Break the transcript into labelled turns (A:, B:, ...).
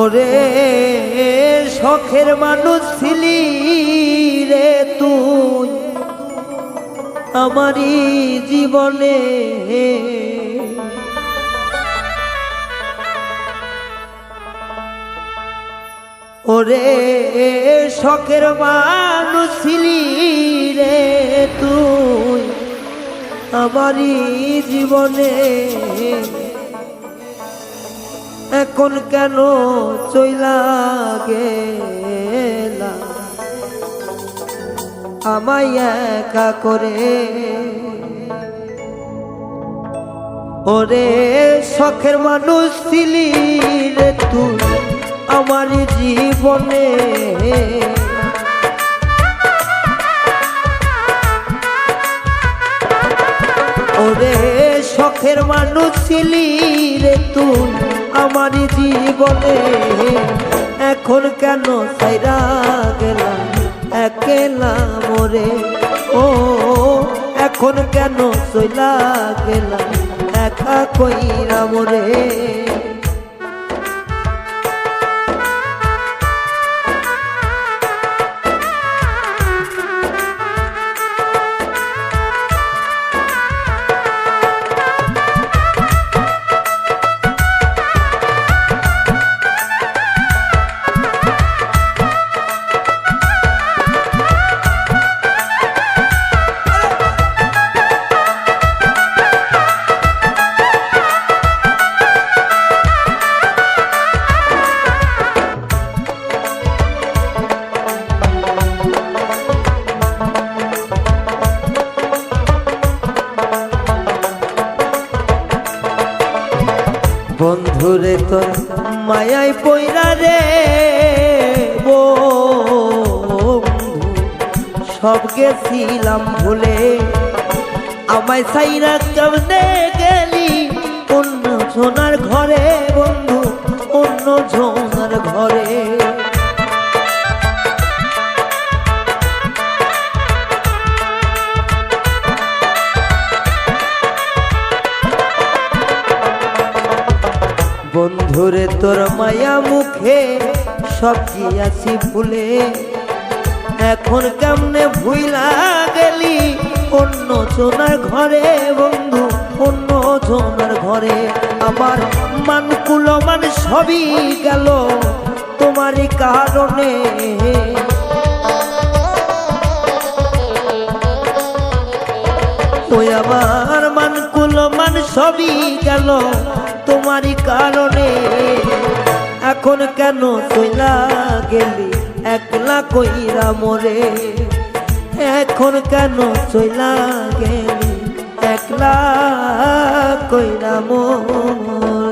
A: ওরে শখের মানুষ ছিলি রে তুই আমারই জীবনে, ওরে শখের মানুষ ছিলি রে তুই আমারই জীবনে। এখন কেন চইলা গেলা আমায় একা করে, ওরে শখের মানুষ ছিলি রে তুই আমার জীবনে। ওরে শখের মানুষ ছিলি রে তুই আমার জীবনে, এখন কেন সাইরা গেলাম একলা মোরে, ও এখন কেন চইলা গেলাম একা কইরা মোরে। বন্ধুরে তোর মায়াই পয়রা রে বন্ধু সব গেছিলাম ভুলে, আমায় সাইরা কেমনে গেলি অন্য জনার ঘরে বন্ধু অন্য জনার ঘরে। বন্ধুরে তোর মায়া মুখে সব গিয়াছি ভুলে, এখন কেমনে ভুইলা গেলি অন্য জনার ঘরে বন্ধু অন্য জনার ঘরে। আমার মান কুলমান সবই গেল তোমারই কারণে, ওই আমার মান কুলমান সবই গেল তোমারই কারণে। এখন কেন চইলা গেলি একলা কইরা মোরে, এখন কেন চইলা গেলি একলা কইরা মোরে।